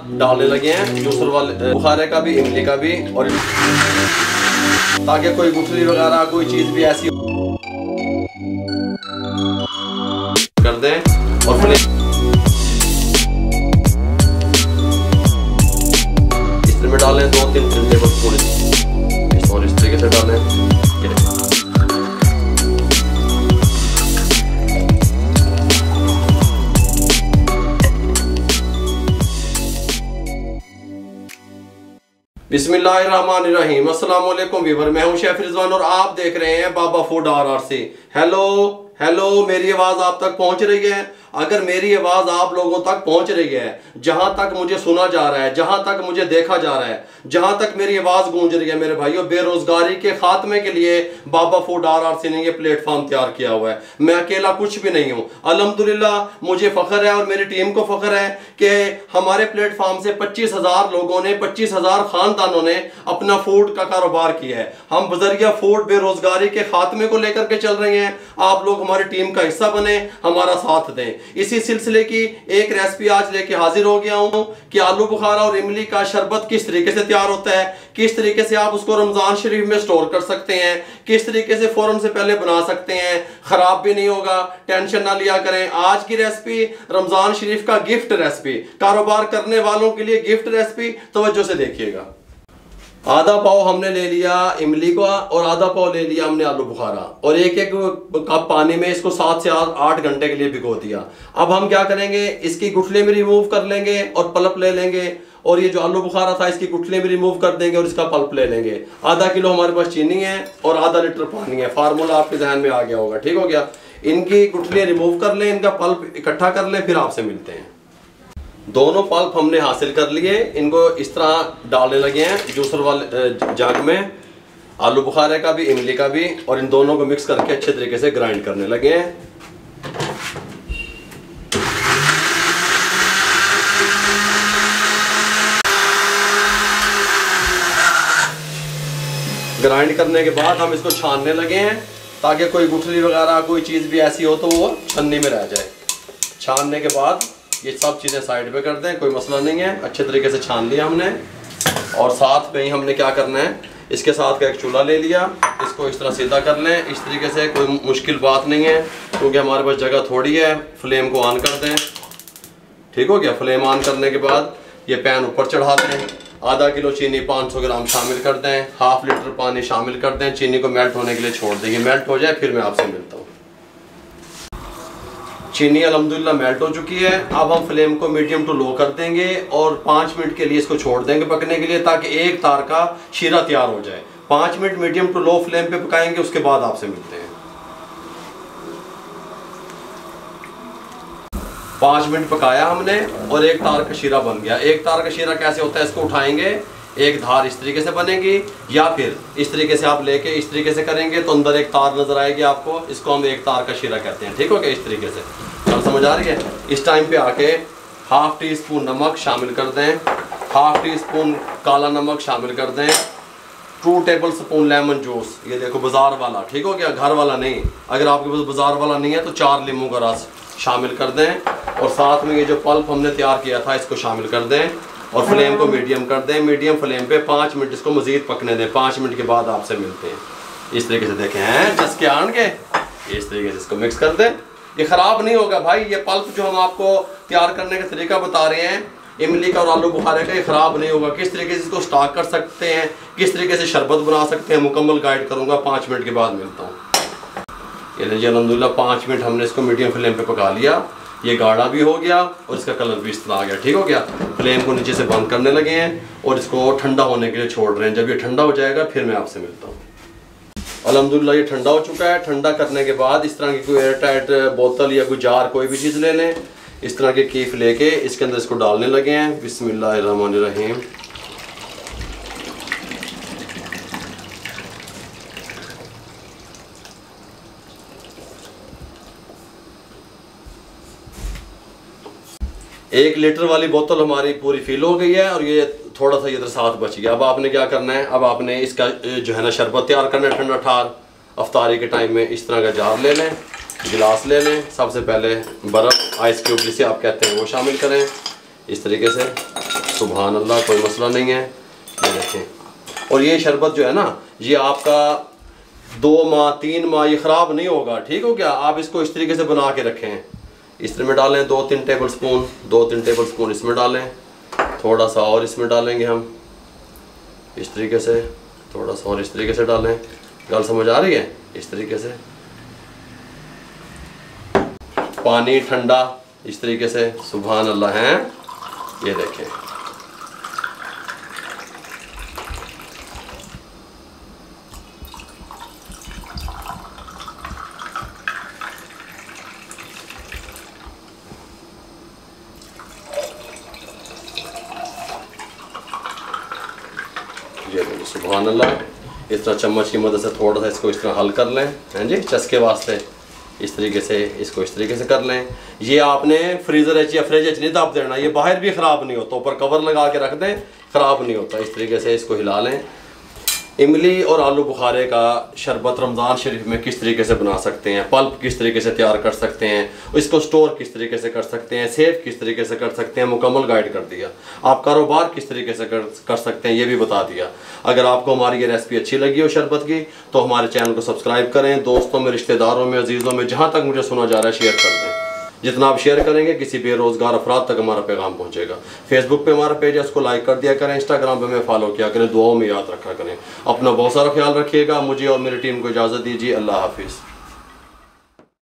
डालने लगे हैं, जूसर वाले बुखारे का भी, इमली का भी, और ताकि कोई गुठली वगैरह कोई चीज भी ऐसी कर दें। और फिर इसमें डालें 2-3 टेबल स्पून और इस तरीके से डालें। बिस्मिल्लाहिर्रहमानिर्रहीम। अस्सलाम वालेकुम व्यूअर, मैं हूं शेफ रिजवान और आप देख रहे हैं बाबा फूड RRC। हेलो, मेरी आवाज आप तक पहुंच रही है? अगर मेरी आवाज आप लोगों तक पहुंच रही है, जहां तक मुझे सुना जा रहा है, जहां तक मुझे देखा जा रहा है, जहां तक मेरी आवाज गूंज रही है मेरे भाइयों, बेरोजगारी के खात्मे के लिए बाबा फूड RRC ने ये प्लेटफॉर्म तैयार किया हुआ है। मैं अकेला कुछ भी नहीं हूं। अल्हम्दुलिल्लाह मुझे फख्र है और मेरी टीम को फख्र है कि हमारे प्लेटफॉर्म से 25,000 लोगों ने, 25,000 खानदानों ने अपना फूड का कारोबार किया है। हम बजरिया फूड बेरोजगारी के खात्मे को लेकर के चल रहे हैं। आप लोग हमारी टीम का हिस्सा बने, हमारा साथ दें। इसी सिलसिले की एक रेसिपी आज लेके हाजिर हो गया हूं कि आलू बुखारा और इमली का शरबत किस तरीके से तैयार होता है, किस तरीके से आप उसको रमजान शरीफ में स्टोर कर सकते हैं, किस तरीके से फौरन से पहले बना सकते हैं, खराब भी नहीं होगा, टेंशन ना लिया करें। आज की रेसिपी रमजान शरीफ का गिफ्ट रेसिपी, कारोबार करने वालों के लिए गिफ्ट रेसिपी, तवज्जो से देखिएगा। आधा पाव हमने ले लिया इमली का और आधा पाव ले लिया हमने आलू बुखारा और एक कप पानी में इसको 7 से 8 घंटे के लिए भिगो दिया। अब हम क्या करेंगे, इसकी गुठली में रिमूव कर लेंगे और पल्प ले लेंगे, और ये जो आलू बुखारा था इसकी गुठली में रिमूव कर देंगे और इसका पल्प ले लेंगे। आधा किलो हमारे पास चीनी है और आधा लीटर पानी है। फार्मूला आपके ध्यान में आ गया होगा, ठीक हो गया। इनकी गुठली रिमूव कर लें, इनका पल्प इकट्ठा कर लें, फिर आपसे मिलते हैं। दोनों पल्प हमने हासिल कर लिए, इनको इस तरह डालने लगे हैं जूसर वाले जग में, आलू बुखारे का भी, इमली का भी, और इन दोनों को मिक्स करके अच्छे तरीके से ग्राइंड करने लगे हैं। ग्राइंड करने के बाद हम इसको छानने लगे हैं ताकि कोई गुठली वगैरह कोई चीज़ भी ऐसी हो तो वो छन्नी में रह जाए। छानने के बाद ये सब चीज़ें साइड पे कर दें, कोई मसला नहीं है। अच्छे तरीके से छान लिया हमने, और साथ में ही हमने क्या करना है, इसके साथ का एक चूल्हा ले लिया, इसको इस तरह सीधा कर लें। इस तरीके से कोई मुश्किल बात नहीं है क्योंकि हमारे पास जगह थोड़ी है। फ्लेम को ऑन कर दें, ठीक हो गया। फ्लेम ऑन करने के बाद ये पैन ऊपर चढ़ा दें। आधा किलो चीनी 500 ग्राम शामिल कर दें, 1/2 लीटर पानी शामिल कर दें। चीनी को मेल्ट होने के लिए छोड़ देंगे, मेल्ट हो जाए फिर मैं आपसे मिलता हूँ। चीनी अल्हम्दुलिल्लाह मेल्ट हो चुकी है। अब हम फ्लेम को मीडियम टू लो कर देंगे और 5 मिनट के लिए इसको छोड़ देंगे पकने के लिए, ताकि एक तार का शीरा तैयार हो जाए। 5 minute medium to low flame पे पकाएंगे, उसके बाद आपसे मिलते हैं। 5 मिनट पकाया हमने और एक तार का शीरा बन गया। एक तार का शीरा कैसे होता है, इसको उठाएंगे, एक धार इस तरीके से बनेगी, या फिर इस तरीके से आप लेके इस तरीके से करेंगे तो अंदर एक तार नजर आएगी आपको। इसको हम एक तार का शीरा कहते हैं, ठीक हो गया। इस तरीके से आप समझ आ रही है। इस टाइम पे आके 1/2 टीस्पून नमक शामिल कर दें, 1/2 टीस्पून काला नमक शामिल कर दें, 2 टेबल स्पून लेमन जूस, ये देखो बाजार वाला, ठीक हो गया, घर वाला नहीं। अगर आपके पास बाजार वाला नहीं है तो 4 नींबू का रस शामिल कर दें, और साथ में ये जो पल्प हमने तैयार किया था इसको शामिल कर दें, और फ्लेम को मीडियम कर दें। मीडियम फ्लेम पे 5 मिनट इसको मजीद पकने दें। 5 मिनट के बाद आपसे मिलते हैं। इस तरीके से देखें हैं चस्के आन के, इस तरीके से इसको मिक्स कर दें। ये ख़राब नहीं होगा भाई, ये पल्प जो हम आपको तैयार करने का तरीका बता रहे हैं इमली का और आलू बुखारे का, ये ख़राब नहीं होगा। किस तरीके से इसको स्टॉक कर सकते हैं, किस तरीके से शरबत बना सकते हैं, मुकम्मल गाइड करूँगा। 5 मिनट के बाद मिलता हूँ। ये लीजिए अल्हम्दुलिल्लाह 5 मिनट हमने इसको मीडियम फ्लेम पे पका लिया। ये गाढ़ा भी हो गया और इसका कलर भी इस तरह आ गया, ठीक हो गया। फ्लेम को नीचे से बंद करने लगे हैं और इसको ठंडा होने के लिए छोड़ रहे हैं। जब ये ठंडा हो जाएगा फिर मैं आपसे मिलता हूँ। अल्हम्दुलिल्लाह ये ठंडा हो चुका है। ठंडा करने के बाद इस तरह की कोई एयर टाइट बोतल या कोई जार कोई भी चीज़ ले लें। इस तरह के कीफ लेके इसके अंदर इसको डालने लगे हैं। बिस्मिल्लाहिर्रहमानिर्रहीम। एक लीटर वाली बोतल हमारी पूरी फिल हो गई है और ये थोड़ा सा इधर साथ बच गया। अब आपने क्या करना है, अब आपने इसका जो है ना शरबत तैयार करना है ठंडा ठार। अफ्तारी के टाइम में इस तरह का जार ले लें, गिलास ले लें। सबसे पहले बर्फ़, आइस क्यूब जिसे आप कहते हैं, वो शामिल करें इस तरीके से। सुभान अल्लाह, कोई मसला नहीं है। ये देखें, और ये शरबत जो है ना, ये आपका 2 माह 3 माह ये ख़राब नहीं होगा, ठीक हो क्या। आप इसको इस तरीके से बना के रखें, इसमें डालें 2-3 टेबल स्पून, 2-3 टेबल स्पून इसमें डालें, थोड़ा सा और इसमें डालेंगे हम इस तरीके से, थोड़ा सा और इस तरीके से डालें। गल समझ आ रही है। इस तरीके से पानी ठंडा इस तरीके से, सुभान अल्लाह हैं। ये देखें, ये देखिए सुभान अल्लाह। इस तरह चम्मच की मदद से थोड़ा सा इसको इस तरह हल कर लें, हैं जी, चस्के वास्ते। इस तरीके से इसको इस तरीके से कर लें। ये आपने फ्रीज़र या फ्रिज नहीं दब देना, ये बाहर भी ख़राब नहीं होता, ऊपर कवर लगा के रख दें, ख़राब नहीं होता। इस तरीके से इसको हिला लें। इमली और आलू बुखारे का शरबत रमज़ान शरीफ में किस तरीके से बना सकते हैं, पल्प किस तरीके से तैयार कर सकते हैं, इसको स्टोर किस तरीके से कर सकते हैं, सेव किस तरीके से कर सकते हैं, मुकम्मल गाइड कर दिया। आप कारोबार किस तरीके से कर सकते हैं, ये भी बता दिया। अगर आपको हमारी ये रेसिपी अच्छी लगी हो शरबत की, तो हमारे चैनल को सब्सक्राइब करें, दोस्तों में, रिश्तेदारों में, अजीज़ों में, जहाँ तक मुझे सुना जा रहा है शेयर कर दें। जितना आप शेयर करेंगे किसी बेरोज़गार अफराद तक हमारा पैगाम पहुंचेगा। फेसबुक पे हमारा पेज है, उसको लाइक कर दिया करें, इंस्टाग्राम पे हमें फॉलो किया करें, दुआओं में याद रखा करें। अपना बहुत सारा ख्याल रखिएगा। मुझे और मेरी टीम को इजाज़त दीजिए। अल्लाह हाफिज़।